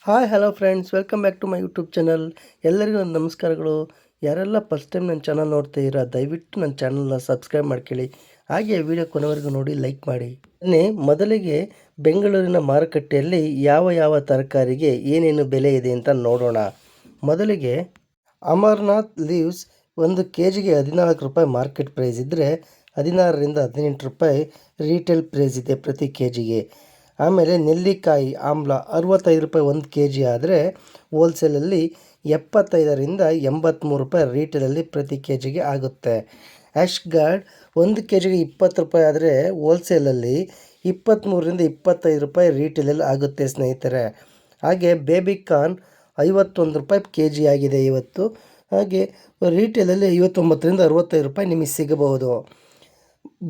Hi hello friends, welcome back to my YouTube channel. ಎಲ್ಲರಿಗೂ ನನ್ನ ನಮಸ್ಕಾರಗಳು. ಯಾರೆಲ್ಲ ಫಸ್ಟ್ ಟೈಮ್ ನನ್ನ ಚಾನಲ್ ನೋಡ್ತಾ ಇದ್ದೀರಾ, ದಯವಿಟ್ಟು ನನ್ನ ಚಾನಲ್ನ ಸಬ್ಸ್ಕ್ರೈಬ್ ಮಾಡ್ಕೊಳ್ಳಿ. ಹಾಗೆ ವಿಡಿಯೋ ಕೊನೆವರೆಗೂ ನೋಡಿ, ಲೈಕ್ ಮಾಡಿ. ಮೊದಲಿಗೆ ಬೆಂಗಳೂರಿನ ಮಾರುಕಟ್ಟೆಯಲ್ಲಿ ಯಾವ ಯಾವ ತರಕಾರಿಗೆ ಏನೇನು ಬೆಲೆ ಇದೆ ಅಂತ ನೋಡೋಣ. ಮೊದಲಿಗೆ ಅಮರ್ನಾಥ್ ಲೀವ್ಸ್ 1 kgಗೆ 14 ರೂಪಾಯಿ ಮಾರ್ಕೆಟ್ ಪ್ರೈಸ್ ಇದ್ದರೆ 16ರಿಂದ 18 ರೂಪಾಯಿ ರೀಟೇಲ್ ಪ್ರೈಸ್ ಇದೆ ಪ್ರತಿ kgಗೆ. ಆಮೇಲೆ ನೆಲ್ಲಿಕಾಯಿ ಆಮ್ಲ 65 ರೂಪಾಯಿ 1 kg ಆದರೆ ಹೋಲ್ಸೇಲಲ್ಲಿ 75ರಿಂದ 83 ರೂಪಾಯಿ ರೀಟೇಲಲ್ಲಿ ಪ್ರತಿ kgಗೆ ಆಗುತ್ತೆ. ಆ್ಯಶ್ ಗಾರ್ಡ್ 1 kgಗೆ 20 ರೂಪಾಯಿ ಆದರೆ ಹೋಲ್ಸೇಲಲ್ಲಿ 23ರಿಂದ 25 ರೂಪಾಯಿ ರೀಟೇಲಲ್ಲಿ ಆಗುತ್ತೆ ಸ್ನೇಹಿತರೆ. ಹಾಗೆ ಬೇಬಿಕಾರ್ನ್ 51 ರೂಪಾಯಿ kg ಆಗಿದೆ ಇವತ್ತು. ಹಾಗೆ ರೀಟೇಲಲ್ಲಿ 59ರಿಂದ 65 ರೂಪಾಯಿ ನಿಮಗೆ ಸಿಗಬಹುದು.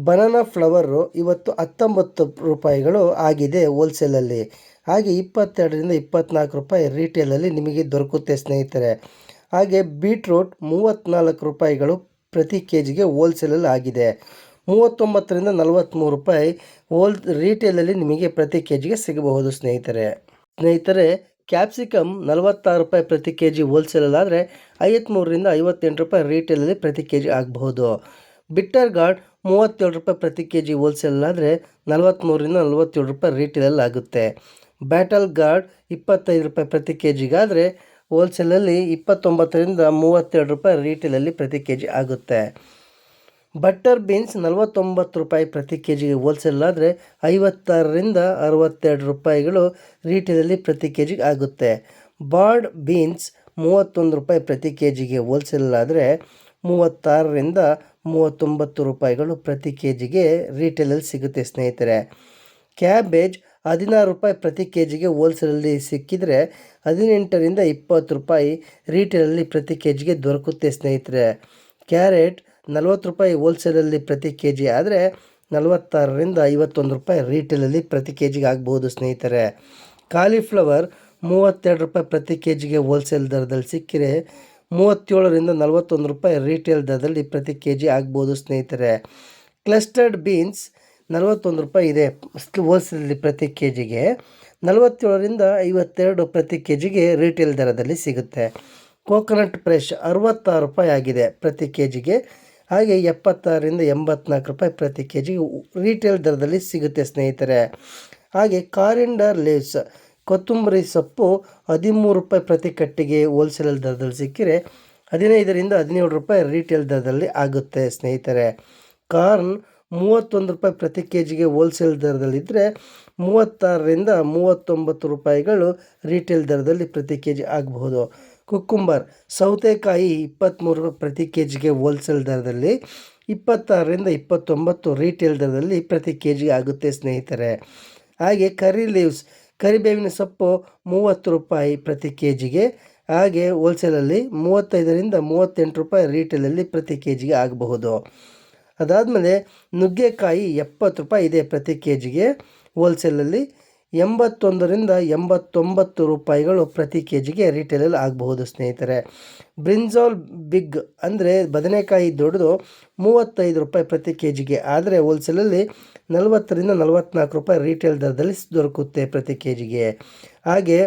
ಬನಾನಾ ಫ್ಲವರು ಇವತ್ತು 19 ರೂಪಾಯಿಗಳು ಆಗಿದೆ ಹೋಲ್ಸೇಲಲ್ಲಿ. ಹಾಗೆ 22ರಿಂದ 24 ರೂಪಾಯಿ ರೀಟೇಲಲ್ಲಿ ನಿಮಗೆ ದೊರಕುತ್ತೆ ಸ್ನೇಹಿತರೆ. ಹಾಗೆ ಬೀಟ್ರೂಟ್ 34 ರೂಪಾಯಿಗಳು ಪ್ರತಿ kgಗೆ ಹೋಲ್ಸೇಲಲ್ಲಿ ಆಗಿದೆ. 39ರಿಂದ 43 ರೂಪಾಯಿ ರೀಟೇಲಲ್ಲಿ ನಿಮಗೆ ಪ್ರತಿ kgಗೆ ಸಿಗಬಹುದು ಸ್ನೇಹಿತರೆ. ಕ್ಯಾಪ್ಸಿಕಮ್ 46 ರೂಪಾಯಿ ಪ್ರತಿ kg ಹೋಲ್ಸೇಲಲ್ಲಾದರೆ 53ರಿಂದ 58 ರೂಪಾಯಿ ರೀಟೇಲಲ್ಲಿ ಪ್ರತಿ kg ಆಗಬಹುದು. ಬಿಟ್ಟರ್ ಗಾರ್ಡ್ 37 ರೂಪಾಯಿ ಪ್ರತಿ kg ಹೋಲ್ಸೇಲಲ್ಲಾದರೆ 43ರಿಂದ 47 ರೂಪಾಯಿ ರೀಟೇಲಲ್ಲಿ ಆಗುತ್ತೆ. ಬ್ಯಾಟಲ್ ಗಾರ್ಡ್ 25 ರೂಪಾಯಿ ಪ್ರತಿ kgಗಾದರೆ ಹೋಲ್ಸೇಲಲ್ಲಿ 29ರಿಂದ 32 ರೂಪಾಯಿ ರೀಟೇಲಲ್ಲಿ ಪ್ರತಿ kg ಆಗುತ್ತೆ. ಬಟರ್ ಬೀನ್ಸ್ 49 ರೂಪಾಯಿ ಪ್ರತಿ kgಗೆ ಹೋಲ್ಸೇಲಾದರೆ 56ರಿಂದ 62 ರೂಪಾಯಿಗಳು ರೀಟೇಲಲ್ಲಿ ಪ್ರತಿ kgಗೆ ಆಗುತ್ತೆ. ಬಾರ್ಡ್ ಬೀನ್ಸ್ 31 ರೂಪಾಯಿ ಪ್ರತಿ kgಗೆ ಹೋಲ್ಸೇಲಾದರೆ 36ರಿಂದ 39 ರೂಪಾಯಿಗಳು ಪ್ರತಿ kgಗೆ ರೀಟೇಲಲ್ಲಿ ಸಿಗುತ್ತೆ ಸ್ನೇಹಿತರೆ. ಕ್ಯಾಬೇಜ್ 16 ರೂಪಾಯಿ ಪ್ರತಿ kgಗೆ ಹೋಲ್ಸೇಲಲ್ಲಿ ಸಿಕ್ಕಿದರೆ 18ರಿಂದ 20 ರೂಪಾಯಿ ರೀಟೇಲಲ್ಲಿ ಪ್ರತಿ kgಗೆ ದೊರಕುತ್ತೆ ಸ್ನೇಹಿತರೆ. ಕ್ಯಾರೆಟ್ 40 ರೂಪಾಯಿ ಹೋಲ್ಸೇಲಲ್ಲಿ ಪ್ರತಿ kg ಆದರೆ 46ರಿಂದ 51 ರೂಪಾಯಿ ರೀಟೇಲಲ್ಲಿ ಪ್ರತಿ kgಗೆ ಆಗ್ಬೋದು ಸ್ನೇಹಿತರೆ. ಕಾಲಿಫ್ಲವರ್ 32 ರೂಪಾಯಿ ಪ್ರತಿ kgಗೆ ಹೋಲ್ಸೇಲ್ ದರದಲ್ಲಿ ಸಿಕ್ಕಿರೆ 37ರಿಂದ 41 ರೂಪಾಯಿ ರೀಟೇಲ್ ದರದಲ್ಲಿ ಪ್ರತಿ kg ಆಗ್ಬೋದು ಸ್ನೇಹಿತರೆ. ಕ್ಲಸ್ಟರ್ಡ್ ಬೀನ್ಸ್ 41 ರೂಪಾಯಿ ಇದೆ ಹೋಲ್ಸೇಲಲ್ಲಿ ಪ್ರತಿ kgಗೆ. 47ರಿಂದ 52 ಪ್ರತಿ kgಗೆ ರೀಟೇಲ್ ದರದಲ್ಲಿ ಸಿಗುತ್ತೆ. ಕೋಕೋನಟ್ ಫ್ರೆಶ್ 66 ರೂಪಾಯಿ ಆಗಿದೆ ಪ್ರತಿ kgಗೆ. ಹಾಗೆ 76ರಿಂದ 84 ರೂಪಾಯಿ ಪ್ರತಿ kgಗೆ ರೀಟೇಲ್ ದರದಲ್ಲಿ ಸಿಗುತ್ತೆ ಸ್ನೇಹಿತರೆ. ಹಾಗೆ ಕಾರಿಂಡರ್ ಲೀವ್ಸ್ ಕೊತ್ತಂಬರಿ ಸೊಪ್ಪು 13 ರೂಪಾಯಿ ಪ್ರತಿ ಕಟ್ಟಿಗೆ ಹೋಲ್ಸೇಲ್ ದರದಲ್ಲಿ ಸಿಕ್ಕಿರೆ 15ರಿಂದ 17 ರೂಪಾಯಿ ರೀಟೇಲ್ ದರದಲ್ಲಿ ಆಗುತ್ತೆ ಸ್ನೇಹಿತರೆ. ಕಾರ್ನ್ 31 ರೂಪಾಯಿ ಪ್ರತಿ kgಗೆ ಹೋಲ್ಸೇಲ್ ದರದಲ್ಲಿದ್ದರೆ 36ರಿಂದ 39 ರೂಪಾಯಿಗಳು ರೀಟೇಲ್ ದರದಲ್ಲಿ ಪ್ರತಿ kg ಆಗಬಹುದು. ಕುಕ್ಕುಂಬರ್ ಸೌತೆಕಾಯಿ 23 ರೂಪಾಯಿ ಪ್ರತಿ kgಗೆ ಹೋಲ್ಸೇಲ್ ದರದಲ್ಲಿ 26ರಿಂದ 29 ರೀಟೇಲ್ ದರದಲ್ಲಿ ಪ್ರತಿ kg ಆಗುತ್ತೆ ಸ್ನೇಹಿತರೆ. ಹಾಗೆ ಕರಿ ಲೀವ್ಸ್ ಕರಿಬೇವಿನ ಸೊಪ್ಪು 30 ರೂಪಾಯಿ ಪ್ರತಿ kgಗೆ. ಹಾಗೆ ಹೋಲ್ಸೇಲಲ್ಲಿ 35ರಿಂದ 38 ರೂಪಾಯಿ ರೀಟೇಲಲ್ಲಿ ಪ್ರತಿ kgಗೆ ಆಗಬಹುದು. ಅದಾದಮೇಲೆ ನುಗ್ಗೆಕಾಯಿ 70 ರೂಪಾಯಿ ಇದೆ ಪ್ರತಿ kgಗೆ ಹೋಲ್ಸೇಲಲ್ಲಿ. 81ರಿಂದ 89 ರೂಪಾಯಿಗಳು ಪ್ರತಿ kgಗೆ ರೀಟೇಲಲ್ಲಿ ಆಗಬಹುದು ಸ್ನೇಹಿತರೆ. ಬ್ರಿಂಜಾಲ್ ಬಿಗ್ ಅಂದರೆ ಬದನೆಕಾಯಿ ದೊಡ್ಡದು 35 ರೂಪಾಯಿ ಪ್ರತಿ kgಗೆ ಆದರೆ ಹೋಲ್ಸೇಲಲ್ಲಿ 40ರಿಂದ 44 ರೂಪಾಯಿ ರೀಟೇಲ್ ದರದಲ್ಲಿ ದೊರಕುತ್ತೆ ಪ್ರತಿ kgಗೆ. ಹಾಗೆ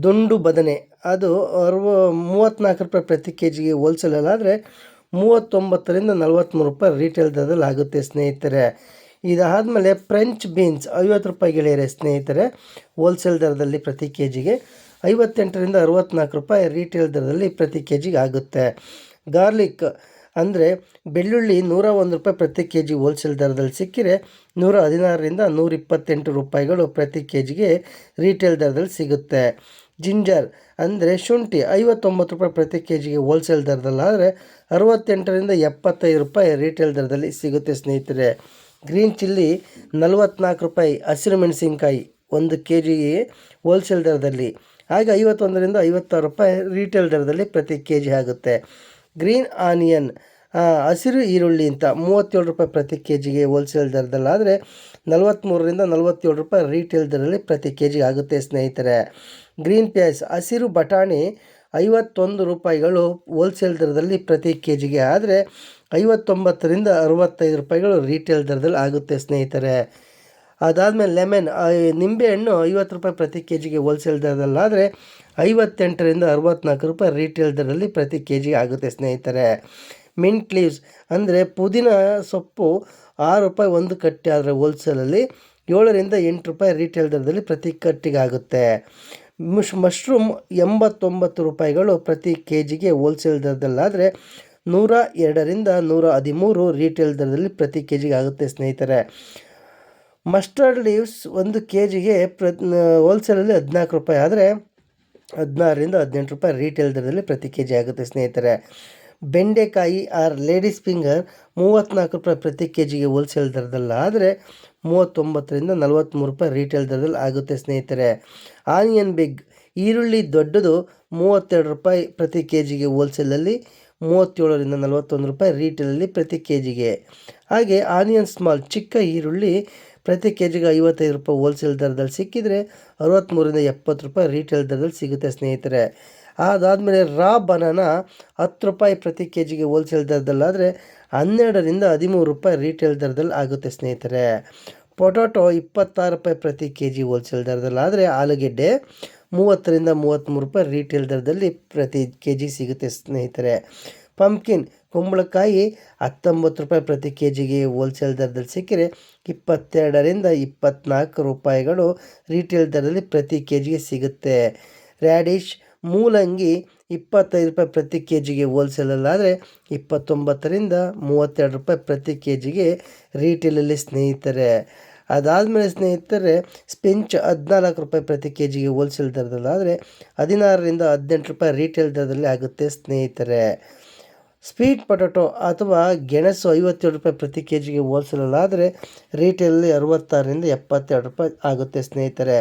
ದುಂಡು ಬದನೆ ಅದು 34 ರೂಪಾಯಿ ಪ್ರತಿ kgಗೆ ಹೋಲ್ಸೇಲಲ್ಲಾದರೆ 39ರಿಂದ 43 ರೂಪಾಯಿ ರೀಟೇಲ್ ದರದಲ್ಲಿ ಆಗುತ್ತೆ ಸ್ನೇಹಿತರೆ. ಇದಾದಮೇಲೆ ಫ್ರೆಂಚ್ ಬೀನ್ಸ್ 50 ರೂಪಾಯಿ ಗೆಳೆಯರೆ ಸ್ನೇಹಿತರೆ ಹೋಲ್ಸೇಲ್ ದರದಲ್ಲಿ ಪ್ರತಿ kgಗೆ. 58ರಿಂದ 64 ರೂಪಾಯಿ ರೀಟೇಲ್ ದರದಲ್ಲಿ ಪ್ರತಿ kgಗೆ ಆಗುತ್ತೆ. ಗಾರ್ಲಿಕ್ ಅಂದರೆ ಬೆಳ್ಳುಳ್ಳಿ 101 ರೂಪಾಯಿ ಪ್ರತಿ kg ಹೋಲ್ಸೇಲ್ ದರದಲ್ಲಿ ಸಿಕ್ಕಿರೆ 116ರಿಂದ 128 ರೂಪಾಯಿಗಳು ಪ್ರತಿ kgಗೆ ರೀಟೇಲ್ ದರದಲ್ಲಿ ಸಿಗುತ್ತೆ. ಜಿಂಜರ್ ಅಂದರೆ ಶುಂಠಿ 59 ರೂಪಾಯಿ ಪ್ರತಿ kgಗೆ ಹೋಲ್ಸೇಲ್ ದರದಲ್ಲಾದರೆ 68ರಿಂದ 75 ರೂಪಾಯಿ ರೀಟೇಲ್ ದರದಲ್ಲಿ ಸಿಗುತ್ತೆ ಸ್ನೇಹಿತರೆ. ಗ್ರೀನ್ ಚಿಲ್ಲಿ 44 ರೂಪಾಯಿ ಹಸಿರು ಮೆಣಸಿನ್ಕಾಯಿ 1 kgಗೆ ಹೋಲ್ಸೇಲ್ ದರದಲ್ಲಿ. ಹಾಗೆ 51ರಿಂದ 56 ರೂಪಾಯಿ ರೀಟೇಲ್ ದರದಲ್ಲಿ ಪ್ರತಿ kg ಆಗುತ್ತೆ. ಗ್ರೀನ್ ಆನಿಯನ್ ಹಸಿರು ಈರುಳ್ಳಿ ಅಂತ 37 ರೂಪಾಯಿ ಪ್ರತಿ kgಗೆ ಹೋಲ್ಸೇಲ್ ದರದಲ್ಲಾದರೆ 43ರಿಂದ 47 ರೂಪಾಯಿ ರೀಟೇಲ್ ದರದಲ್ಲಿ ಪ್ರತಿ kg ಆಗುತ್ತೆ ಸ್ನೇಹಿತರೆ. ಗ್ರೀನ್ ಪ್ಯಾಸ್ ಹಸಿರು ಬಟಾಣಿ 51 ರೂಪಾಯಿಗಳು ಹೋಲ್ಸೇಲ್ ದರದಲ್ಲಿ ಪ್ರತಿ kgಗೆ ಆದರೆ 59ರಿಂದ 65 ರೂಪಾಯಿಗಳು ರೀಟೇಲ್ ದರದಲ್ಲಿ ಆಗುತ್ತೆ ಸ್ನೇಹಿತರೆ. ಅದಾದಮೇಲೆ ಲೆಮನ್ ನಿಂಬೆಹಣ್ಣು 50 ರೂಪಾಯಿ ಪ್ರತಿ ಕೆ ಜಿಗೆ ಹೋಲ್ಸೇಲ್ ದರದಲ್ಲಾದರೆ 58ರಿಂದ 64 ರೂಪಾಯಿ ರೀಟೇಲ್ ದರದಲ್ಲಿ ಪ್ರತಿ ಕೆ ಜಿಗೆ ಆಗುತ್ತೆ ಸ್ನೇಹಿತರೆ. ಮಿಂಟ್ ಲೀವ್ಸ್ ಅಂದರೆ ಪುದೀನ ಸೊಪ್ಪು 6 ರೂಪಾಯಿ ಒಂದು ಕಟ್ಟೆ ಆದರೆ ಹೋಲ್ಸೇಲಲ್ಲಿ 7ರಿಂದ 8 ರೂಪಾಯಿ ರೀಟೇಲ್ ದರದಲ್ಲಿ ಪ್ರತಿ ಕಟ್ಟಿಗೆ ಆಗುತ್ತೆ. ಮಶ್ರೂಮ್ 89 ರೂಪಾಯಿಗಳು ಪ್ರತಿ ಕೆ ಜಿಗೆ ಹೋಲ್ಸೇಲ್ ದರದಲ್ಲಾದರೆ 102ರಿಂದ 113 ರೀಟೇಲ್ ದರದಲ್ಲಿ ಪ್ರತಿ ಕೆ ಜಿಗೆ ಆಗುತ್ತೆ ಸ್ನೇಹಿತರೆ. ಮಸ್ಟರ್ಡ್ ಲೀವ್ಸ್ 1 ಕೆ ಜಿಗೆ ಹೋಲ್ಸೇಲಲ್ಲಿ 14 ರೂಪಾಯಿ ಆದರೆ 16ರಿಂದ 18 ರೂಪಾಯಿ ರೀಟೇಲ್ ದರದಲ್ಲಿ ಪ್ರತಿ ಕೆ ಜಿ ಆಗುತ್ತೆ ಸ್ನೇಹಿತರೆ. ಬೆಂಡೆಕಾಯಿ ಆರ್ ಲೇಡೀಸ್ ಫಿಂಗರ್ 34 ರೂಪಾಯಿ ಪ್ರತಿ ಕೆ ಜಿಗೆ ಹೋಲ್ಸೇಲ್ ದರದಲ್ಲಾದರೆ 39ರಿಂದ 43 ರೂಪಾಯಿ ರೀಟೇಲ್ ದರದಲ್ಲಿ ಆಗುತ್ತೆ ಸ್ನೇಹಿತರೆ. ಆನಿಯನ್ ಬಿಗ್ ಈರುಳ್ಳಿ ದೊಡ್ಡದು 32 ರೂಪಾಯಿ ಪ್ರತಿ ಕೆ ಜಿಗೆ ಹೋಲ್ಸೇಲಲ್ಲಿ 37ರಿಂದ 41 ರೂಪಾಯಿ ರೀಟೇಲಲ್ಲಿ ಪ್ರತಿ ಕೆ ಜಿಗೆ. ಹಾಗೆ ಆನಿಯನ್ ಸ್ಮಾಲ್ ಚಿಕ್ಕ ಈರುಳ್ಳಿ ಪ್ರತಿ ಕೆ ಜಿಗೆ 55 ರೂಪಾಯಿ ಹೋಲ್ಸೇಲ್ ದರದಲ್ಲಿ ಸಿಕ್ಕಿದರೆ 63ರಿಂದ 70 ರೂಪಾಯಿ ರೀಟೇಲ್ ದರದಲ್ಲಿ ಸಿಗುತ್ತೆ ಸ್ನೇಹಿತರೆ. ಅದಾದಮೇಲೆ ರಾ ಬನಾನಾ 10 ರೂಪಾಯಿ ಪ್ರತಿ ಕೆ ಜಿಗೆ ಹೋಲ್ಸೇಲ್ ದರದಲ್ಲಾದರೆ 12ರಿಂದ 13 ರೂಪಾಯಿ ರೀಟೇಲ್ ದರದಲ್ಲಿ ಆಗುತ್ತೆ ಸ್ನೇಹಿತರೆ. ಪೊಟ್ಯಾಟೊ 26 ರೂಪಾಯಿ ಪ್ರತಿ ಕೆ ಜಿ ಹೋಲ್ಸೇಲ್ ದರದಲ್ಲಾದರೆ ಆಲೂಗೆಡ್ಡೆ 30ರಿಂದ 33 ರೂಪಾಯಿ ರೀಟೇಲ್ ದರದಲ್ಲಿ ಪ್ರತಿ ಕೆ ಜಿ ಸಿಗುತ್ತೆ ಸ್ನೇಹಿತರೆ. ಪಂಪ್ಕಿನ್ ಕುಂಬಳಕಾಯಿ 19 ರೂಪಾಯಿ ಪ್ರತಿ ಕೆ ಜಿಗೆ ಹೋಲ್ಸೇಲ್ ದರದಲ್ಲಿ ಸಿಕ್ಕಿದರೆ 22ರಿಂದ 24 ರೂಪಾಯಿಗಳು ರೀಟೇಲ್ ದರದಲ್ಲಿ ಪ್ರತಿ ಕೆ ಜಿಗೆ ಸಿಗುತ್ತೆ. ರ್ಯಾಡಿಶ್ ಮೂಲಂಗಿ 25 ರೂಪಾಯಿ ಪ್ರತಿ ಕೆ ಜಿಗೆ ಹೋಲ್ಸೇಲಲ್ಲಾದರೆ 29ರಿಂದ 32 ರೂಪಾಯಿ ಪ್ರತಿ ಕೆ ಜಿಗೆ ರೀಟೇಲಲ್ಲಿ ಸ್ನೇಹಿತರೆ. ಅದಾದಮೇಲೆ ಸ್ನೇಹಿತರೆ ಸ್ಪಿಂಚ್ 14 ರೂಪಾಯಿ ಪ್ರತಿ ಕೆ ಜಿಗೆ ಹೋಲ್ಸೇಲ್ ದರದಲ್ಲಾದರೆ 16ರಿಂದ 18 ರೂಪಾಯಿ ರೀಟೇಲ್ ದರದಲ್ಲಿ ಆಗುತ್ತೆ ಸ್ನೇಹಿತರೆ. ಸ್ವೀಟ್ ಪೊಟ್ಯಾಟೊ ಅಥವಾ ಗೆಣಸು 57 ರೂಪಾಯಿ ಪ್ರತಿ ಕೆ ಜಿಗೆ ಹೋಲ್ಸೇಲಲ್ಲಾದರೆ ರೀಟೇಲಲ್ಲಿ 66ರಿಂದ 72 ರೂಪಾಯಿ ಆಗುತ್ತೆ ಸ್ನೇಹಿತರೆ.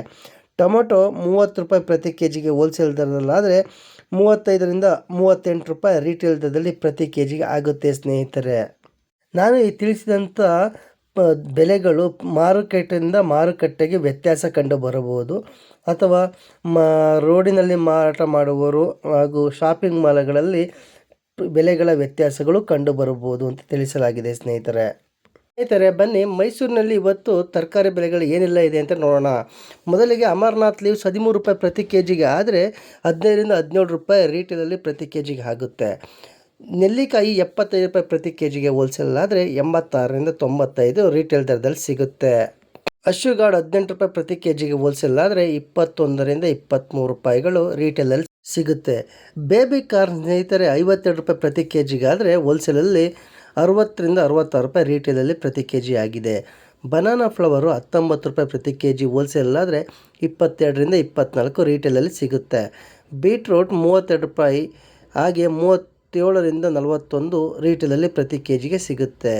ಟೊಮೊಟೊ 30 ರೂಪಾಯಿ ಪ್ರತಿ ಕೆ ಜಿಗೆ ಹೋಲ್ಸೇಲ್ ದರದಲ್ಲಾದರೆ 35ರಿಂದ 38 ರೂಪಾಯಿ ರೀಟೇಲ್ ದರದಲ್ಲಿ ಪ್ರತಿ ಕೆ ಜಿಗೆ ಆಗುತ್ತೆ ಸ್ನೇಹಿತರೆ. ನಾನು ಈ ತಿಳಿಸಿದಂಥ ಬೆಲೆಗಳು ಮಾರುಕಟ್ಟೆಯಿಂದ ಮಾರುಕಟ್ಟೆಗೆ ವ್ಯತ್ಯಾಸ ಕಂಡು ಬರಬಹುದು ಅಥವಾ ರೋಡಿನಲ್ಲಿ ಮಾರಾಟ ಮಾಡುವವರು ಹಾಗೂ ಶಾಪಿಂಗ್ ಮಾಲ್ಗಳಲ್ಲಿ ಬೆಲೆಗಳ ವ್ಯತ್ಯಾಸಗಳು ಕಂಡು ಬರಬಹುದು ಅಂತ ತಿಳಿಸಲಾಗಿದೆ ಸ್ನೇಹಿತರೆ. ಬನ್ನಿ ಮೈಸೂರಿನಲ್ಲಿ ಇವತ್ತು ತರಕಾರಿ ಬೆಲೆಗಳು ಏನೆಲ್ಲ ಇದೆ ಅಂತ ನೋಡೋಣ. ಮೊದಲಿಗೆ ಅಮರ್ನಾಥ್ ಲೀವ್ಸ್ 13 ರೂಪಾಯಿ ಪ್ರತಿ ಕೆ ಜಿಗೆ ಆದರೆ 15ರಿಂದ 17 ರೂಪಾಯಿ ರೀಟೇಲಲ್ಲಿ ಪ್ರತಿ ಕೆ ಜಿಗೆ ಆಗುತ್ತೆ. ನೆಲ್ಲಿಕಾಯಿ 75 ರೂಪಾಯಿ ಪ್ರತಿ ಕೆ ಜಿಗೆ ಹೋಲ್ಸೇಲ್ ಆದರೆ 86ರಿಂದ 95 ರೀಟೇಲ್ ದರದಲ್ಲಿ ಸಿಗುತ್ತೆ. ಅಶ್ವಗಾಡ್ 18 ರೂಪಾಯಿ ಪ್ರತಿ ಕೆ ಜಿಗೆ ಹೋಲ್ಸೇಲ್ ಆದರೆ 21ರಿಂದ 23 ರೂಪಾಯಿಗಳು ರೀಟೇಲಲ್ಲಿ ಸಿಗುತ್ತೆ. ಬೇಬಿ ಕಾರ್ನ್ ಸ್ನೇಹಿತರೆ 52 ರೂಪಾಯಿ ಪ್ರತಿ ಕೆ ಜಿಗೆ ಆದರೆ ಹೋಲ್ಸೇಲಲ್ಲಿ 60ರಿಂದ 66 ರೂಪಾಯಿ ರೀಟೇಲಲ್ಲಿ ಪ್ರತಿ ಕೆ ಜಿ ಆಗಿದೆ. ಬನಾನಾ ಫ್ಲವರು 19 ರೂಪಾಯಿ ಪ್ರತಿ ಕೆ ಜಿ ಹೋಲ್ಸೇಲ್ ಆದರೆ 22ರಿಂದ 24 ರೀಟೇಲಲ್ಲಿ ಸಿಗುತ್ತೆ. ಬೀಟ್ರೂಟ್ 32 ರೂಪಾಯಿ ಹಾಗೆ 37ರಿಂದ 41 ರೀಟೇಲಲ್ಲಿ ಪ್ರತಿ ಕೆ ಜಿಗೆ ಸಿಗುತ್ತೆ.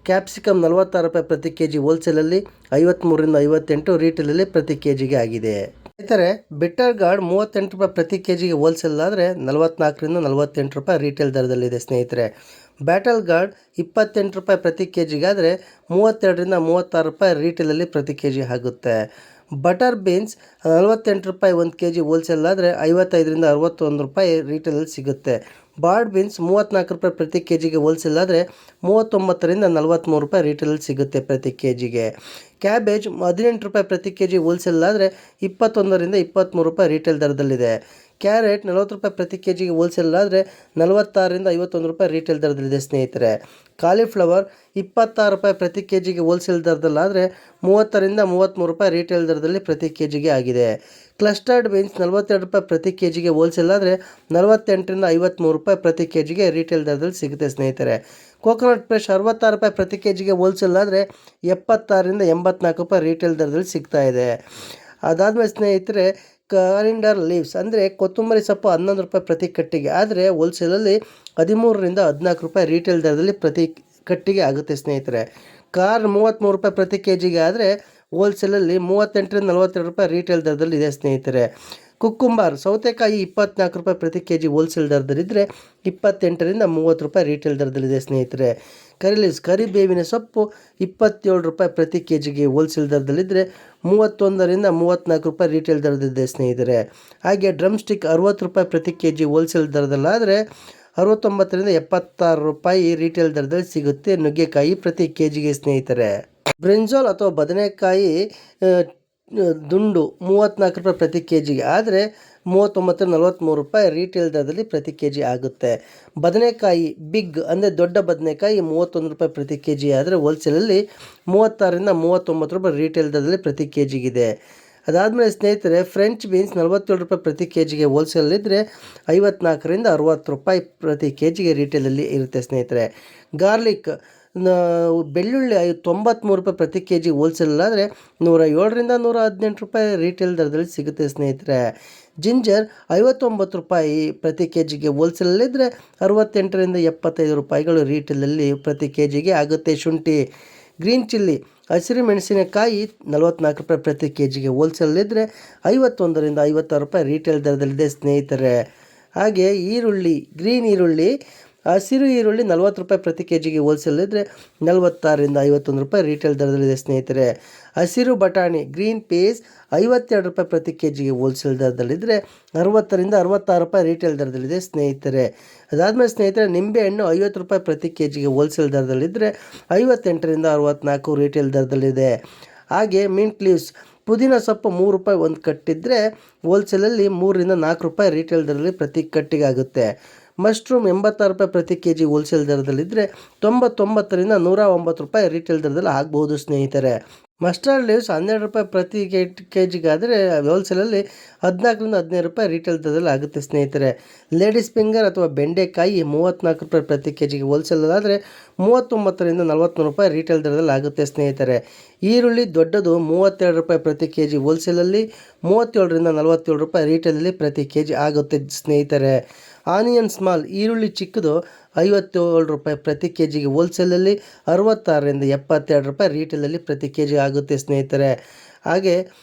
ಕ್ಯಾಪ್ಸಿಕಮ್ 46 ರೂಪಾಯಿ ಪ್ರತಿ ಕೆ ಜಿ ಹೋಲ್ಸೇಲಲ್ಲಿ 53ರಿಂದ 58 ರೀಟೇಲಲ್ಲಿ ಪ್ರತಿ ಕೆ ಜಿಗೆ ಆಗಿದೆ. ಸ್ನೇಹಿತರೆ ಬಿಟ್ಟರ್ ಗಾರ್ಡ್ 38 ರೂಪಾಯಿ ಪ್ರತಿ ಕೆ ಜಿಗೆ ಹೋಲ್ಸೇಲ್ ಆದರೆ 44ರಿಂದ 48 ರೂಪಾಯಿ ರೀಟೇಲ್ ದರದಲ್ಲಿದೆ ಸ್ನೇಹಿತರೆ. ಬ್ಯಾಟಲ್ ಗಾರ್ಡ್ 28 ರೂಪಾಯಿ ಪ್ರತಿ ಕೆ ಜಿಗೆ ಆದರೆ 32ರಿಂದ 36 ರೂಪಾಯಿ ರೀಟೇಲಲ್ಲಿ ಪ್ರತಿ ಕೆ ಜಿ ಆಗುತ್ತೆ. ಬಟರ್ ಬೀನ್ಸ್ 48 ರೂಪಾಯಿ 1 ಕೆ ಜಿ ಹೋಲ್ಸೇಲ್ ಆದರೆ 55ರಿಂದ 61 ರೂಪಾಯಿ ರೀಟೇಲಲ್ಲಿ ಸಿಗುತ್ತೆ. ಬಾರ್ಡ್ ಬೀನ್ಸ್ 34 ರೂಪಾಯಿ ಪ್ರತಿ ಕೆ ಜಿಗೆ ಹೋಲ್ಸೇಲ್ ಆದರೆ 39ರಿಂದ 43 ರೂಪಾಯಿ ರೀಟೇಲಲ್ಲಿ ಸಿಗುತ್ತೆ ಪ್ರತಿ ಕೆ ಜಿಗೆ. ಕ್ಯಾಬೇಜ್ 18 ರೂಪಾಯಿ ಪ್ರತಿ ಕೆ ಜಿ ಹೋಲ್ಸೇಲ್ ಆದರೆ 21ರಿಂದ 23 ರೂಪಾಯಿ ರೀಟೇಲ್ ದರದಲ್ಲಿದೆ. ಕ್ಯಾರೆಟ್ 40 ರೂಪಾಯಿ ಪ್ರತಿ ಕೆ ಜಿಗೆ ಹೋಲ್ಸೇಲ್ ಆದರೆ 46ರಿಂದ 51 ರೂಪಾಯಿ ರೀಟೇಲ್ ದರದಲ್ಲಿದೆ ಸ್ನೇಹಿತರೆ. ಕಾಲಿಫ್ಲವರ್ 26 ರೂಪಾಯಿ ಪ್ರತಿ ಕೆ ಜಿಗೆ ಹೋಲ್ಸೇಲ್ ದರದಲ್ಲಾದರೆ 30ರಿಂದ 33 ರೂಪಾಯಿ ರೀಟೇಲ್ ದರದಲ್ಲಿ ಪ್ರತಿ ಕೆ ಜಿಗೆ ಆಗಿದೆ. ಕ್ಲಸ್ಟರ್ಡ್ ಬೀನ್ಸ್ 42 ರೂಪಾಯಿ ಪ್ರತಿ ಕೆ ಜಿಗೆ ಹೋಲ್ಸೇಲ್ ಆದರೆ 48ರಿಂದ 53 ರೂಪಾಯಿ ಪ್ರತಿ ಕೆ ಜಿಗೆ ರೀಟೇಲ್ ದರದಲ್ಲಿ ಸಿಗುತ್ತೆ ಸ್ನೇಹಿತರೆ. ಕೋಕೋನಟ್ ಫ್ರೆಶ್ 66 ರೂಪಾಯಿ ಪ್ರತಿ ಕೆ ಜಿಗೆ ಹೋಲ್ಸೇಲ್ ಆದರೆ 76ರಿಂದ 84 ರೂಪಾಯಿ ರೀಟೇಲ್ ದರದಲ್ಲಿ ಸಿಗ್ತಾ ಇದೆ. ಅದಾದಮೇಲೆ ಸ್ನೇಹಿತರೆ ಕಾರಿಂಡರ್ ಲೀವ್ಸ್ ಅಂದರೆ ಕೊತ್ತಂಬರಿ ಸೊಪ್ಪು 11 ರೂಪಾಯಿ ಪ್ರತಿ ಕಟ್ಟಿಗೆ ಆದರೆ ಹೋಲ್ಸೇಲಲ್ಲಿ 13ರಿಂದ 14 ರೂಪಾಯಿ ರೀಟೇಲ್ ದರದಲ್ಲಿ ಪ್ರತಿ ಕಟ್ಟಿಗೆ ಆಗುತ್ತೆ ಸ್ನೇಹಿತರೆ. ಕಾರ್ 33 ರೂಪಾಯಿ ಪ್ರತಿ ಕೆ ಜಿಗೆ ಆದರೆ ಹೋಲ್ಸೇಲಲ್ಲಿ 38ರಿಂದ 42 ರೂಪಾಯಿ ರೀಟೇಲ್ ದರದಲ್ಲಿ ಇದೆ ಸ್ನೇಹಿತರೆ. ಕುಕ್ಕುಂಬರ್ ಸೌತೆಕಾಯಿ 24 ರೂಪಾಯಿ ಪ್ರತಿ ಕೆ ಜಿ ಹೋಲ್ಸೇಲ್ ದರದಲ್ಲಿದ್ದರೆ 28ರಿಂದ 30 ರೂಪಾಯಿ ರೀಟೇಲ್ ದರದಲ್ಲಿದೆ ಸ್ನೇಹಿತರೆ. ಕರಿಲೀವ್ಸ್ ಕರಿಬೇವಿನ ಸೊಪ್ಪು 27 ರೂಪಾಯಿ ಪ್ರತಿ ಕೆ ಜಿಗೆ ಹೋಲ್ಸೇಲ್ ದರದಲ್ಲಿದ್ದರೆ 31ರಿಂದ 34 ರೂಪಾಯಿ ರೀಟೇಲ್ ದರದಲ್ಲಿದೆ ಸ್ನೇಹಿತರೆ. ಹಾಗೆ ಡ್ರಮ್ ಸ್ಟಿಕ್ 60 ರೂಪಾಯಿ ಪ್ರತಿ ಕೆ ಜಿ ಹೋಲ್ಸೇಲ್ ದರದಲ್ಲಾದರೆ 69ರಿಂದ 76 ರೂಪಾಯಿ ರೀಟೇಲ್ ದರದಲ್ಲಿ ಸಿಗುತ್ತೆ ನುಗ್ಗೆಕಾಯಿ ಪ್ರತಿ ಕೆ ಜಿಗೆ ಸ್ನೇಹಿತರೆ. ಬ್ರಿಂಜಾಲ್ ಅಥವಾ ಬದನೆಕಾಯಿ ದುಂಡು 34 ರೂಪಾಯಿ ಪ್ರತಿ ಕೆ ಜಿಗೆ, ಆದರೆ 39-43 ರೂಪಾಯಿ ರೀಟೇಲ್ ದರದಲ್ಲಿ ಪ್ರತಿ ಕೆ ಜಿ ಆಗುತ್ತೆ. ಬದನೆಕಾಯಿ ಬಿಗ್ ಅಂದರೆ ದೊಡ್ಡ ಬದನೆಕಾಯಿ 31 ರೂಪಾಯಿ ಪ್ರತಿ ಕೆ ಜಿ, ಆದರೆ ಹೋಲ್ಸೇಲಲ್ಲಿ 36-39 ರೂಪಾಯಿ ರೀಟೇಲ್ ದರದಲ್ಲಿ ಪ್ರತಿ ಕೆ ಜಿಗಿದೆ. ಅದಾದಮೇಲೆ ಸ್ನೇಹಿತರೆ, ಫ್ರೆಂಚ್ ಬೀನ್ಸ್ 47 ರೂಪಾಯಿ ಪ್ರತಿ ಕೆ ಜಿಗೆ ಹೋಲ್ಸೇಲಲ್ಲಿದ್ದರೆ 54-60 ರೂಪಾಯಿ ಪ್ರತಿ ಕೆ ಜಿಗೆ ರೀಟೇಲಲ್ಲಿ ಇರುತ್ತೆ ಸ್ನೇಹಿತರೆ. ಗಾರ್ಲಿಕ್ ಬೆಳ್ಳುಳ್ಳಿ 93 ರೂಪಾಯಿ ಪ್ರತಿ ಕೆ ಜಿ ಹೋಲ್ಸೇಲಲ್ಲಾದರೆ 107-118 ರೂಪಾಯಿ ರೀಟೇಲ್ ದರದಲ್ಲಿ ಸಿಗುತ್ತೆ ಸ್ನೇಹಿತರೆ. ಜಿಂಜರ್ 59 ರೂಪಾಯಿ ಪ್ರತಿ ಕೆ ಜಿಗೆ ಹೋಲ್ಸೇಲಲ್ಲಿದ್ದರೆ 68-75 ರೂಪಾಯಿಗಳು ರೀಟೇಲಲ್ಲಿ ಪ್ರತಿ ಕೆ ಜಿಗೆ ಆಗುತ್ತೆ. ಶುಂಠಿ, ಗ್ರೀನ್ ಚಿಲ್ಲಿ, ಹಸಿರು ಮೆಣಸಿನಕಾಯಿ 44 ರೂಪಾಯಿ ಪ್ರತಿ ಕೆ ಜಿಗೆ ಹೋಲ್ಸೇಲಲ್ಲಿದ್ದರೆ 51-56 ರೂಪಾಯಿ ರೀಟೇಲ್ ದರದಲ್ಲಿದೆ ಸ್ನೇಹಿತರೆ. ಹಾಗೆ ಈರುಳ್ಳಿ, ಗ್ರೀನ್ ಈರುಳ್ಳಿ, ಹಸಿರು ಈರುಳ್ಳಿ 40 ರೂಪಾಯಿ ಪ್ರತಿ ಕೆ ಜಿಗೆ ಹೋಲ್ಸೇಲಿದ್ದರೆ 46-51 ರೂಪಾಯಿ ರೀಟೇಲ್ ದರದಲ್ಲಿದೆ ಸ್ನೇಹಿತರೆ. ಹಸಿರು ಬಟಾಣಿ, ಗ್ರೀನ್ ಪೀಸ್ 52 ರೂಪಾಯಿ ಪ್ರತಿ ಕೆ ಜಿಗೆ ಹೋಲ್ಸೇಲ್ ದರದಲ್ಲಿದ್ದರೆ 60-66 ರೂಪಾಯಿ ರೀಟೇಲ್ ದರದಲ್ಲಿದೆ ಸ್ನೇಹಿತರೆ. ಅದಾದಮೇಲೆ ಸ್ನೇಹಿತರೆ, ನಿಂಬೆಹಣ್ಣು 50 ರೂಪಾಯಿ ಪ್ರತಿ ಕೆ ಜಿಗೆ ಹೋಲ್ಸೇಲ್ ದರದಲ್ಲಿದ್ದರೆ 58-64 ರೀಟೇಲ್ ದರದಲ್ಲಿದೆ. ಹಾಗೆ ಮಿಂಟ್ ಲೀವ್ಸ್, ಪುದೀನ ಸೊಪ್ಪು 3 ರೂಪಾಯಿ ಒಂದು ಕಟ್ಟಿದ್ದರೆ ಹೋಲ್ಸೇಲಲ್ಲಿ 3-4 ರೂಪಾಯಿ ರೀಟೇಲ್ ದರದಲ್ಲಿ ಪ್ರತಿ ಕಟ್ಟಿಗೆ ಆಗುತ್ತೆ. ಮಶ್ರೂಮ್ 86 ರೂಪಾಯಿ ಪ್ರತಿ ಕೆ ಜಿ ಹೋಲ್ಸೇಲ್ ದರದಲ್ಲಿದ್ದರೆ 99-109 ರೂಪಾಯಿ ರೀಟೇಲ್ ದರದಲ್ಲಿ ಆಗ್ಬೋದು ಸ್ನೇಹಿತರೆ. ಮಸ್ಟರ್ಡ್ ಲೀವ್ಸ್ 12 ರೂಪಾಯಿ ಪ್ರತಿ ಕೆ ಜಿಗಾದರೆ ಹೋಲ್ಸೇಲಲ್ಲಿ 14-15 ರೂಪಾಯಿ ರೀಟೇಲ್ ದರದಲ್ಲಿ ಆಗುತ್ತೆ ಸ್ನೇಹಿತರೆ. ಲೇಡೀಸ್ ಫಿಂಗರ್ ಅಥವಾ ಬೆಂಡೆಕಾಯಿ 34 ರೂಪಾಯಿ ಪ್ರತಿ ಕೆ ಜಿಗೆ ಹೋಲ್ಸೇಲಲ್ಲಾದರೆ 39-43 ರೂಪಾಯಿ ರೀಟೇಲ್ ದರದಲ್ಲಿ ಆಗುತ್ತೆ ಸ್ನೇಹಿತರೆ. ಈರುಳ್ಳಿ ದೊಡ್ಡದು 32 ರೂಪಾಯಿ ಪ್ರತಿ ಕೆ ಜಿ ಹೋಲ್ಸೇಲಲ್ಲಿ 37-47 ರೂಪಾಯಿ ರೀಟೇಲಲ್ಲಿ ಪ್ರತಿ ಕೆ ಜಿ ಆಗುತ್ತೆ ಸ್ನೇಹಿತರೆ. ಆನಿಯನ್ ಸ್ಮಾಲ್, ಈರುಳ್ಳಿ ಚಿಕ್ಕದು 57 ರೂಪಾಯಿ ಪ್ರತಿ ಕೆ ಜಿಗೆ ಹೋಲ್ಸೇಲಲ್ಲಿ 66-72 ರೂಪಾಯಿ ರೀಟೇಲಲ್ಲಿ ಪ್ರತಿ ಕೆ ಜಿ ಆಗುತ್ತೆ ಸ್ನೇಹಿತರೆ. ಹಾಗೆ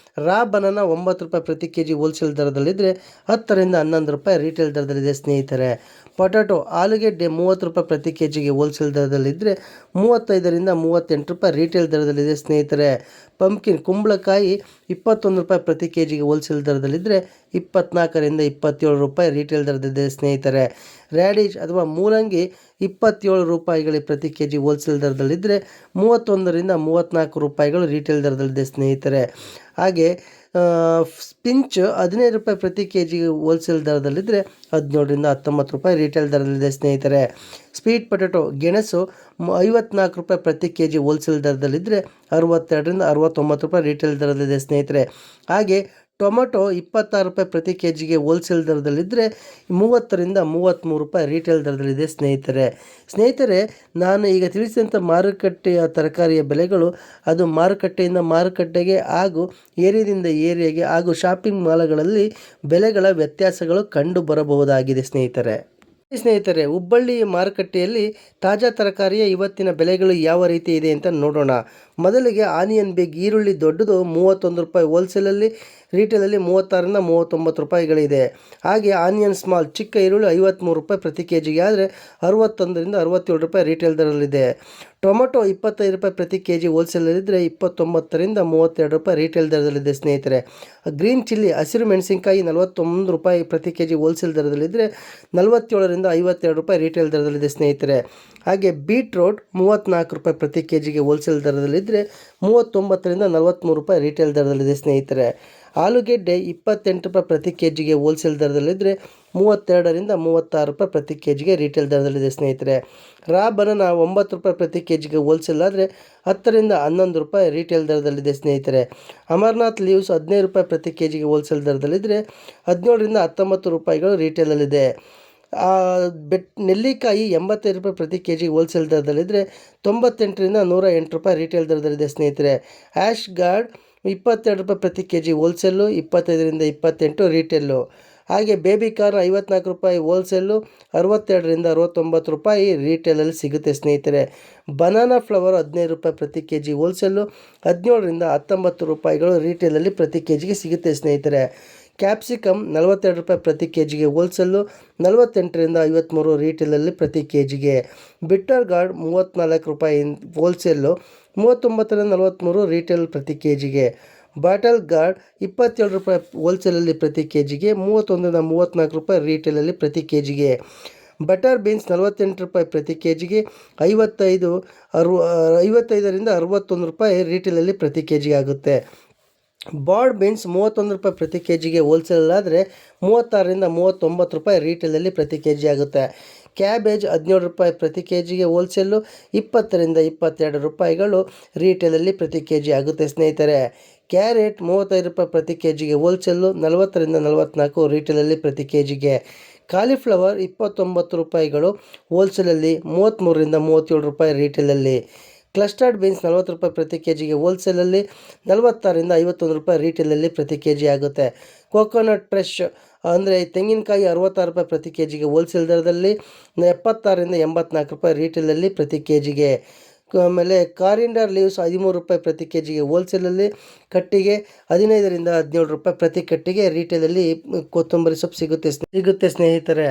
ರಾ ಬನಾನ 9 ರೂಪಾಯಿ ಪ್ರತಿ ಕೆ ಜಿ ಹೋಲ್ಸೇಲ್ ದರದಲ್ಲಿದ್ದರೆ 10-11 ರೂಪಾಯಿ ರೀಟೇಲ್ ದರದಲ್ಲಿದೆ ಸ್ನೇಹಿತರೆ. ಪೊಟ್ಯಾಟೊ, ಆಲೂಗೆಡ್ಡೆ 30 ರೂಪಾಯಿ ಪ್ರತಿ ಕೆ ಜಿಗೆ ಹೋಲ್ಸೇಲ್ ದರದಲ್ಲಿದ್ದರೆ 35-38 ರೂಪಾಯಿ ರೀಟೇಲ್ ದರದಲ್ಲಿದೆ ಸ್ನೇಹಿತರೆ. ಪಂಪ್ಕಿನ್, ಕುಂಬಳಕಾಯಿ 21 ರೂಪಾಯಿ ಪ್ರತಿ ಕೆ ಜಿಗೆ ಹೋಲ್ಸೇಲ್ ದರದಲ್ಲಿದ್ದರೆ 24-27 ರೂಪಾಯಿ ರೀಟೇಲ್ ದರದಲ್ಲಿದೆ ಸ್ನೇಹಿತರೆ. ರ್ಯಾಡಿಶ್ ಅಥವಾ ಮೂಲಂಗಿ 27 ರೂಪಾಯಿಗಳಿಗೆ ಪ್ರತಿ ಕೆ ಜಿ ಹೋಲ್ಸೇಲ್ ದರದಲ್ಲಿದ್ದರೆ 31-34 ರೂಪಾಯಿಗಳು ರೀಟೇಲ್ ದರದಲ್ಲಿದೆ ಸ್ನೇಹಿತರೆ. ಹಾಗೆ ಸ್ಪಿಂಚ್ 15 ರೂಪಾಯಿ ಪ್ರತಿ ಕೆ ಜಿಗೆ ಹೋಲ್ಸೇಲ್ ದರದಲ್ಲಿದ್ದರೆ 17-19 ರೂಪಾಯಿ ರೀಟೇಲ್ ದರದಲ್ಲಿದೆ ಸ್ನೇಹಿತರೆ. ಸ್ವೀಟ್ ಪೊಟ್ಯಾಟೊ, ಗೆಣಸು 54 ರೂಪಾಯಿ ಪ್ರತಿ ಕೆ ಜಿ ಹೋಲ್ಸೇಲ್ ದರದಲ್ಲಿದ್ದರೆ 62-69 ರೂಪಾಯಿ ರೀಟೇಲ್ ದರದಲ್ಲಿದೆ ಸ್ನೇಹಿತರೆ. ಹಾಗೆ ಟೊಮೊಟೊ 26 ರೂಪಾಯಿ ಪ್ರತಿ ಕೆ ಜಿಗೆ ಹೋಲ್ಸೇಲ್ ದರದಲ್ಲಿದ್ದರೆ 30-33 ರೂಪಾಯಿ ರೀಟೇಲ್ ದರದಲ್ಲಿದೆ ಸ್ನೇಹಿತರೆ, ನಾನು ಈಗ ತಿಳಿಸಿದಂಥ ಮಾರುಕಟ್ಟೆಯ ತರಕಾರಿಯ ಬೆಲೆಗಳು ಅದು ಮಾರುಕಟ್ಟೆಯಿಂದ ಮಾರುಕಟ್ಟೆಗೆ ಹಾಗೂ ಏರಿಯಾದಿಂದ ಏರಿಯಾಗೆ ಹಾಗೂ ಶಾಪಿಂಗ್ ಮಾಲ್ಗಳಲ್ಲಿ ಬೆಲೆಗಳ ವ್ಯತ್ಯಾಸಗಳು ಕಂಡು ಬರಬಹುದಾಗಿದೆ ಸ್ನೇಹಿತರೆ, ಹುಬ್ಬಳ್ಳಿ ಮಾರುಕಟ್ಟೆಯಲ್ಲಿ ತಾಜಾ ತರಕಾರಿಯ ಇವತ್ತಿನ ಬೆಲೆಗಳು ಯಾವ ರೀತಿ ಇದೆ ಅಂತ ನೋಡೋಣ. ಮೊದಲಿಗೆ ಆನಿಯನ್ ಬಿಗ್, ಈರುಳ್ಳಿ ದೊಡ್ಡದು 31 ರೂಪಾಯಿ ಹೋಲ್ಸೇಲಲ್ಲಿ, ರೀಟೇಲಲ್ಲಿ 36-39 ರೂಪಾಯಿಗಳಿದೆ. ಹಾಗೆ ಆನಿಯನ್ ಸ್ಮಾಲ್, ಚಿಕ್ಕ ಈರುಳ್ಳಿ 53 ರೂಪಾಯಿ ಪ್ರತಿ ಕೆ ಜಿಗೆ, ಆದರೆ 61-67 ರೂಪಾಯಿ ರೀಟೇಲ್ ದರಲ್ಲಿದೆ. ಟೊಮೊಟೊ 25 ರೂಪಾಯಿ ಪ್ರತಿ ಕೆ ಜಿ ಹೋಲ್ಸೇಲಲ್ಲಿದ್ದರೆ 29-32 ರೂಪಾಯಿ ರೀಟೇಲ್ ದರದಲ್ಲಿದೆ ಸ್ನೇಹಿತರೆ. ಗ್ರೀನ್ ಚಿಲ್ಲಿ, ಹಸಿರು ಮೆಣಸಿನಕಾಯಿ 41 ರೂಪಾಯಿ ಪ್ರತಿ ಕೆ ಜಿ ಹೋಲ್ಸೇಲ್ ದರದಲ್ಲಿದ್ದರೆ 47-52 ರೂಪಾಯಿ ರೀಟೇಲ್ ದರದಲ್ಲಿದೆ ಸ್ನೇಹಿತರೆ. ಹಾಗೆ ಬೀಟ್ರೋಟ್ 34 ರೂಪಾಯಿ ಪ್ರತಿ ಕೆ ಜಿಗೆ ಹೋಲ್ಸೇಲ್ ದರದಲ್ಲಿದ್ದರೆ 39-43 ರೂಪಾಯಿ ರೀಟೇಲ್ ದರದಲ್ಲಿದೆ ಸ್ನೇಹಿತರೆ. ಆಲೂಗೆಡ್ಡೆ 28 ರೂಪಾಯಿ ಪ್ರತಿ ಕೆ ಜಿಗೆ ಹೋಲ್ಸೇಲ್ ದರದಲ್ಲಿದ್ದರೆ 32-36 ರೂಪಾಯಿ ಪ್ರತಿ ಕೆ ಜಿಗೆ ರೀಟೇಲ್ ದರದಲ್ಲಿದೆ ಸ್ನೇಹಿತರೆ. ರಾ ಬನಾನ 9 ರೂಪಾಯಿ ಪ್ರತಿ ಕೆ ಜಿಗೆ ಹೋಲ್ಸೇಲ್ ಆದರೆ 10-11 ರೂಪಾಯಿ ರೀಟೇಲ್ ದರದಲ್ಲಿದೆ ಸ್ನೇಹಿತರೆ. ಅಮರ್ನಾಥ್ ಲೀವ್ಸ್ 15 ರೂಪಾಯಿ ಪ್ರತಿ ಕೆ ಜಿಗೆ ಹೋಲ್ಸೇಲ್ ದರದಲ್ಲಿದ್ದರೆ 17-19 ರೂಪಾಯಿಗಳು ರೀಟೇಲಲ್ಲಿದೆ. ನೆಲ್ಲಿಕಾಯಿ 85 ರೂಪಾಯಿ ಪ್ರತಿ ಕೆ ಜಿಗೆ ಹೋಲ್ಸೇಲ್ ದರದಲ್ಲಿದ್ದರೆ 98-108 ರೂಪಾಯಿ ರೀಟೇಲ್ ದರದಲ್ಲಿದೆ ಸ್ನೇಹಿತರೆ. ಆ್ಯಶ್ ಗಾರ್ಡ್ 22 ರೂಪಾಯಿ ಪ್ರತಿ ಕೆ ಜಿ ಹೋಲ್ಸೇಲು, 25-28 ರೀಟೇಲು. ಹಾಗೆ ಬೇಬಿ ಕಾರ್ನ್ 54 ರೂಪಾಯಿ ಹೋಲ್ಸೇಲು, 62-69 ರೂಪಾಯಿ ರೀಟೇಲಲ್ಲಿ ಸಿಗುತ್ತೆ ಸ್ನೇಹಿತರೆ. ಬನಾನಾ ಫ್ಲವರ್ 15 ರೂಪಾಯಿ ಪ್ರತಿ ಕೆ ಜಿ ಹೋಲ್ಸೇಲು, 17-19 ರೂಪಾಯಿಗಳು ರೀಟೇಲಲ್ಲಿ ಪ್ರತಿ ಕೆ ಜಿಗೆ ಸಿಗುತ್ತೆ ಸ್ನೇಹಿತರೆ. ಕ್ಯಾಪ್ಸಿಕಮ್ 42 ರೂಪಾಯಿ ಪ್ರತಿ ಕೆ ಜಿಗೆ ಹೋಲ್ಸೇಲು, 48-53 ರೀಟೇಲಲ್ಲಿ ಪ್ರತಿ ಕೆ ಜಿಗೆ. ಬಿಟ್ಟರ್ ಗಾರ್ಡ್ 34 ರೂಪಾಯಿ ಹೋಲ್ಸೇಲು, 39-43 ರೀಟೇಲ್ ಪ್ರತಿ ಕೆ ಜಿಗೆ. ಬಾಟಲ್ ಗಾರ್ಡ್ 27 ರೂಪಾಯಿ ಹೋಲ್ಸೇಲಲ್ಲಿ ಪ್ರತಿ ಕೆ ಜಿಗೆ, 31-34 ರೂಪಾಯಿ ರೀಟೇಲಲ್ಲಿ ಪ್ರತಿ ಕೆ ಜಿಗೆ. ಬಟರ್ ಬೀನ್ಸ್ 48 ರೂಪಾಯಿ ಪ್ರತಿ ಕೆ ಜಿಗೆ, 55ರಿಂದ 61 ರೂಪಾಯಿ ರೀಟೇಲಲ್ಲಿ ಪ್ರತಿ ಕೆ ಜಿಗೆ ಆಗುತ್ತೆ. ಬಾಡ್ ಬೀನ್ಸ್ 31 ರೂಪಾಯಿ ಪ್ರತಿ ಕೆ ಜಿಗೆ ಹೋಲ್ಸೇಲ್ ಆದರೆ 36ರಿಂದ 39 ರೂಪಾಯಿ ರೀಟೇಲಲ್ಲಿ ಪ್ರತಿ ಕೆ ಜಿ ಆಗುತ್ತೆ. ಕ್ಯಾಬೇಜ್ 17 ರೂಪಾಯಿ ಪ್ರತಿ ಕೆ ಜಿಗೆ ಹೋಲ್ಸೇಲು, 20ರಿಂದ 22 ರೂಪಾಯಿಗಳು ರೀಟೇಲಲ್ಲಿ ಪ್ರತಿ ಕೆ ಜಿ ಆಗುತ್ತೆ ಸ್ನೇಹಿತರೆ. ಕ್ಯಾರೆಟ್ 35 ರೂಪಾಯಿ ಪ್ರತಿ ಕೆ ಜಿಗೆ ಹೋಲ್ಸೇಲು, 40ರಿಂದ 44 ರೀಟೇಲಲ್ಲಿ ಪ್ರತಿ ಕೆ ಜಿಗೆ. ಕಾಲಿಫ್ಲವರ್ 29 ರೂಪಾಯಿಗಳು ಹೋಲ್ಸೇಲಲ್ಲಿ, 33ರಿಂದ 37 ರೂಪಾಯಿ ರೀಟೇಲಲ್ಲಿ. ಕ್ಲಸ್ಟರ್ಡ್ ಬೀನ್ಸ್ 40 ರೂಪಾಯಿ ಪ್ರತಿ ಕೆ ಜಿಗೆ ಹೋಲ್ಸೇಲಲ್ಲಿ, 46ರಿಂದ 51 ರೂಪಾಯಿ ರೀಟೇಲಲ್ಲಿ ಪ್ರತಿ ಕೆ ಜಿ ಆಗುತ್ತೆ. ಕೋಕೋನಟ್ ಫ್ರೆಶ್ ಅಂದರೆ ತೆಂಗಿನಕಾಯಿ 66 ರೂಪಾಯಿ ಪ್ರತಿ ಕೆ ಜಿಗೆ ಹೋಲ್ಸೇಲ್ ದರದಲ್ಲಿ, 76ರಿಂದ 84 ರೂಪಾಯಿ ರೀಟೇಲಲ್ಲಿ ಪ್ರತಿ ಕೆ ಜಿಗೆ. ಆಮೇಲೆ ಕಾರಿಂಡರ್ ಲೀವ್ಸ್ 13 ರೂಪಾಯಿ ಪ್ರತಿ ಕೆ ಜಿಗೆ ಹೋಲ್ಸೇಲಲ್ಲಿ, ಕಟ್ಟಿಗೆ 15ರಿಂದ 17 ರೂಪಾಯಿ ಪ್ರತಿ ಕಟ್ಟಿಗೆ ರೀಟೇಲಲ್ಲಿ ಕೊತ್ತಂಬರಿ ಸೊಪ್ಪು ಸಿಗುತ್ತೆ ಸ್ನೇಹಿತರೆ.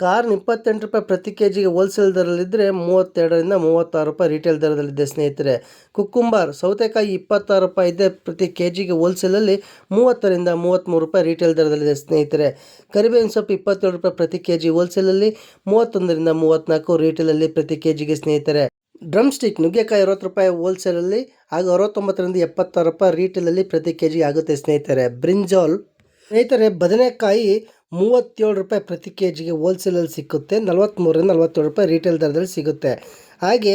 ಕಾರ್ನ್ 28 ರೂಪಾಯಿ ಪ್ರತಿ ಕೆ ಜಿಗೆ ಹೋಲ್ಸೇಲ್ ದರದಲ್ಲಿದ್ದರೆ, 32ರಿಂದ 36 ರೂಪಾಯಿ ರೀಟೇಲ್ ದರದಲ್ಲಿದೆ ಸ್ನೇಹಿತರೆ. ಕುಕ್ಕುಂಬರ್ ಸೌತೆಕಾಯಿ 26 ರೂಪಾಯಿ ಇದೆ ಪ್ರತಿ ಕೆ ಜಿಗೆ ಹೋಲ್ಸೇಲಲ್ಲಿ, 30ರಿಂದ 33 ರೂಪಾಯಿ ರೀಟೇಲ್ ದರದಲ್ಲಿದೆ ಸ್ನೇಹಿತರೆ. ಕರಿಬೇವಿನ ಸೊಪ್ಪು 27 ರೂಪಾಯಿ ಪ್ರತಿ ಕೆ ಜಿ ಹೋಲ್ಸೇಲಲ್ಲಿ, 31ರಿಂದ 34 ರೀಟೇಲಲ್ಲಿ ಪ್ರತಿ ಕೆ ಜಿಗೆ ಸ್ನೇಹಿತರೆ. ಡ್ರಮ್ ಸ್ಟಿಕ್ ನುಗ್ಗೆಕಾಯಿ 60 ರೂಪಾಯಿ ಹೋಲ್ಸೇಲಲ್ಲಿ ಹಾಗೂ 69ರಿಂದ 76 ರೂಪಾಯಿ ರೀಟೇಲಲ್ಲಿ ಪ್ರತಿ ಕೆ ಜಿ ಆಗುತ್ತೆ ಸ್ನೇಹಿತರೆ. ಬ್ರಿಂಜಾಲ್ ಸ್ನೇಹಿತರೆ ಬದನೆಕಾಯಿ 37 ರೂಪಾಯಿ ಪ್ರತಿ ಕೆ ಜಿಗೆ ಹೋಲ್ಸೇಲಲ್ಲಿ ಸಿಕ್ಕುತ್ತೆ, 43ರಿಂದ 47 ರೂಪಾಯಿ ರೀಟೇಲ್ ದರದಲ್ಲಿ ಸಿಗುತ್ತೆ. ಹಾಗೆ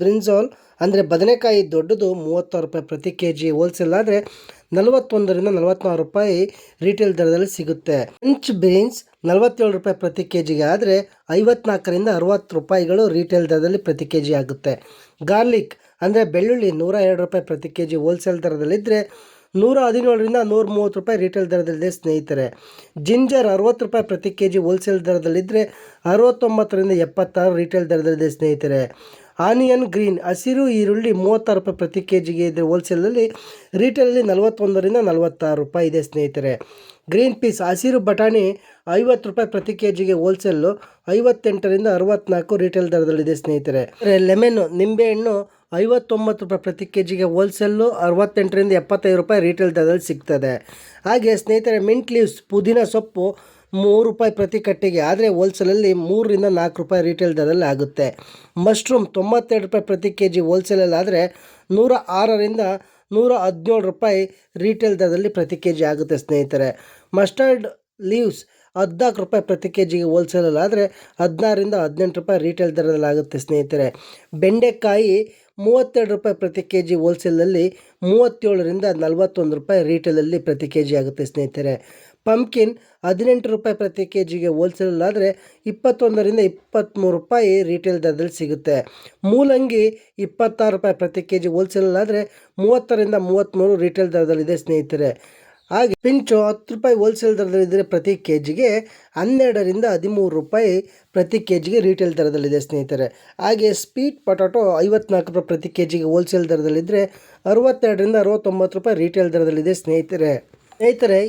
ಬ್ರಿಂಜಾಲ್ ಅಂದರೆ ಬದನೆಕಾಯಿ ದೊಡ್ಡದು 36 ರೂಪಾಯಿ ಪ್ರತಿ ಕೆ ಜಿ ಹೋಲ್ಸೇಲ್ ಆದರೆ, 41ರಿಂದ 44 ರೂಪಾಯಿ ರೀಟೇಲ್ ದರದಲ್ಲಿ ಸಿಗುತ್ತೆ. ಫ್ರೆಂಚ್ ಬೀನ್ಸ್ 47 ರೂಪಾಯಿ ಪ್ರತಿ ಕೆ ಜಿಗೆ ಆದರೆ, 54ರಿಂದ 60 ರೂಪಾಯಿಗಳು ರೀಟೇಲ್ ದರದಲ್ಲಿ ಪ್ರತಿ ಕೆ ಜಿ ಆಗುತ್ತೆ. ಗಾರ್ಲಿಕ್ ಅಂದರೆ ಬೆಳ್ಳುಳ್ಳಿ 102 ರೂಪಾಯಿ ಪ್ರತಿ ಕೆ ಜಿ ಹೋಲ್ಸೇಲ್ ದರದಲ್ಲಿದ್ದರೆ, 117ರಿಂದ 130 ರೂಪಾಯಿ ರೀಟೇಲ್ ದರದಲ್ಲಿದೆ ಸ್ನೇಹಿತರೆ. ಜಿಂಜರ್ 60 ರೂಪಾಯಿ ಪ್ರತಿ ಕೆ ಜಿ ಹೋಲ್ಸೇಲ್ ದರದಲ್ಲಿದ್ದರೆ, 69ರಿಂದ 76 ರೀಟೇಲ್ ದರದಲ್ಲಿದೆ ಸ್ನೇಹಿತರೆ. ಆನಿಯನ್ ಗ್ರೀನ್ ಹಸಿರು ಈರುಳ್ಳಿ 36 ರೂಪಾಯಿ ಪ್ರತಿ ಕೆ ಜಿಗೆ ಇದೆ ಹೋಲ್ಸೇಲಲ್ಲಿ, ರೀಟೇಲಲ್ಲಿ 41ರಿಂದ 46 ರೂಪಾಯಿ ಇದೆ ಸ್ನೇಹಿತರೆ. ಗ್ರೀನ್ ಪೀಸ್ ಹಸಿರು ಬಟಾಣಿ 50 ರೂಪಾಯಿ ಪ್ರತಿ ಕೆ ಜಿಗೆ ಹೋಲ್ಸೇಲು, 58ರಿಂದ 64 ರೀಟೇಲ್ ದರದಲ್ಲಿದೆ ಸ್ನೇಹಿತರೆ. ಲೆಮನ್ ನಿಂಬೆಹಣ್ಣು 59 ರೂಪಾಯಿ ಪ್ರತಿ ಕೆ ಜಿಗೆ ಹೋಲ್ಸೇಲು, 68ರಿಂದ 75 ರೂಪಾಯಿ ರೀಟೇಲ್ ದರದಲ್ಲಿ ಸಿಗ್ತದೆ. ಹಾಗೆ ಸ್ನೇಹಿತರೆ ಮಿಂಟ್ ಲೀವ್ಸ್ ಪುದೀನ ಸೊಪ್ಪು 3 ರೂಪಾಯಿ ಪ್ರತಿ ಕಟ್ಟಿಗೆ ಆದರೆ ಹೋಲ್ಸೇಲಲ್ಲಿ 3ರಿಂದ 4 ರೂಪಾಯಿ ರೀಟೇಲ್ ದರದಲ್ಲಿ ಆಗುತ್ತೆ. ಮಶ್ರೂಮ್ 92 ರೂಪಾಯಿ ಪ್ರತಿ ಕೆ ಜಿ ಹೋಲ್ಸೇಲಲ್ಲಿ ಆದರೆ, 106ರಿಂದ 117 ರೂಪಾಯಿ ರೀಟೇಲ್ ದರದಲ್ಲಿ ಪ್ರತಿ ಕೆ ಜಿ ಆಗುತ್ತೆ ಸ್ನೇಹಿತರೆ. ಮಸ್ಟರ್ಡ್ ಲೀವ್ಸ್ 14 ರೂಪಾಯಿ ಪ್ರತಿ ಕೆ ಜಿಗೆ ಹೋಲ್ಸೇಲಲ್ಲಿ ಆದರೆ, 16ರಿಂದ 18 ರೂಪಾಯಿ ರೀಟೇಲ್ ದರದಲ್ಲಿ ಆಗುತ್ತೆ ಸ್ನೇಹಿತರೆ. ಬೆಂಡೆಕಾಯಿ 32 ರೂಪಾಯಿ ಪ್ರತಿ ಕೆ ಜಿ ಹೋಲ್ಸೇಲಲ್ಲಿ, 37ರಿಂದ 41 ರೂಪಾಯಿ ರೀಟೇಲಲ್ಲಿ ಪ್ರತಿ ಕೆ ಜಿ ಆಗುತ್ತೆ ಸ್ನೇಹಿತರೆ. ಪಂಪ್ಕಿನ್ 18 ರೂಪಾಯಿ ಪ್ರತಿ ಕೆ ಜಿಗೆ ಹೋಲ್ಸೇಲಲ್ಲಿ ಆದರೆ, 21ರಿಂದ 23 ರೂಪಾಯಿ ರೀಟೇಲ್ ದರದಲ್ಲಿ ಸಿಗುತ್ತೆ. ಮೂಲಂಗಿ 26 ರೂಪಾಯಿ ಪ್ರತಿ ಕೆ ಜಿ ಹೋಲ್ಸೇಲಲ್ಲಿ ಆದರೆ, 30ರಿಂದ 33 ರೀಟೇಲ್ ದರದಲ್ಲಿದೆ ಸ್ನೇಹಿತರೆ. ಹಾಗೆ ಪಿಂಚು 10 ರೂಪಾಯಿ ಹೋಲ್ಸೇಲ್ ದರದಲ್ಲಿದ್ದರೆ ಪ್ರತಿ ಕೆ ಜಿಗೆ, 12ರಿಂದ 13 ರೂಪಾಯಿ ಪ್ರತಿ ಕೆ ಜಿಗೆ ರೀಟೇಲ್ ದರದಲ್ಲಿದೆ ಸ್ನೇಹಿತರೆ. ಹಾಗೆ ಸ್ವೀಟ್ ಪೊಟಾಟೊ 54 ರೂಪಾಯಿ ಪ್ರತಿ ಕೆ ಜಿಗೆ ಹೋಲ್ಸೇಲ್ ದರದಲ್ಲಿದ್ದರೆ, 62ರಿಂದ 69 ರೂಪಾಯಿ ರೀಟೇಲ್ ದರದಲ್ಲಿದೆ ಸ್ನೇಹಿತರೆ.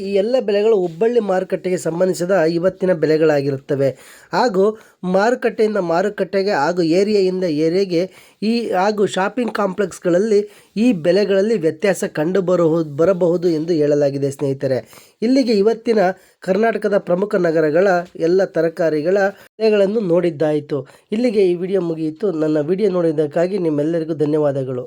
ಈ ಎಲ್ಲ ಬೆಲೆಗಳು ಹುಬ್ಬಳ್ಳಿ ಮಾರುಕಟ್ಟೆಗೆ ಸಂಬಂಧಿಸಿದ ಇವತ್ತಿನ ಬೆಲೆಗಳಾಗಿರುತ್ತವೆ. ಹಾಗೂ ಮಾರುಕಟ್ಟೆಯಿಂದ ಮಾರುಕಟ್ಟೆಗೆ ಹಾಗೂ ಏರಿಯಾಯಿಂದ ಏರಿಯಾಗೆ ಹಾಗೂ ಶಾಪಿಂಗ್ ಕಾಂಪ್ಲೆಕ್ಸ್ಗಳಲ್ಲಿ ಈ ಬೆಲೆಗಳಲ್ಲಿ ವ್ಯತ್ಯಾಸ ಬರಬಹುದು ಎಂದು ಹೇಳಲಾಗಿದೆ ಸ್ನೇಹಿತರೆ. ಇಲ್ಲಿಗೆ ಇವತ್ತಿನ ಕರ್ನಾಟಕದ ಪ್ರಮುಖ ನಗರಗಳ ಎಲ್ಲ ತರಕಾರಿಗಳ ಬೆಲೆಗಳನ್ನು ನೋಡಿದ್ದಾಯಿತು. ಇಲ್ಲಿಗೆ ಈ ವಿಡಿಯೋ ಮುಗಿಯಿತು. ನನ್ನ ವಿಡಿಯೋ ನೋಡಿದ್ದಕ್ಕಾಗಿ ನಿಮ್ಮೆಲ್ಲರಿಗೂ ಧನ್ಯವಾದಗಳು.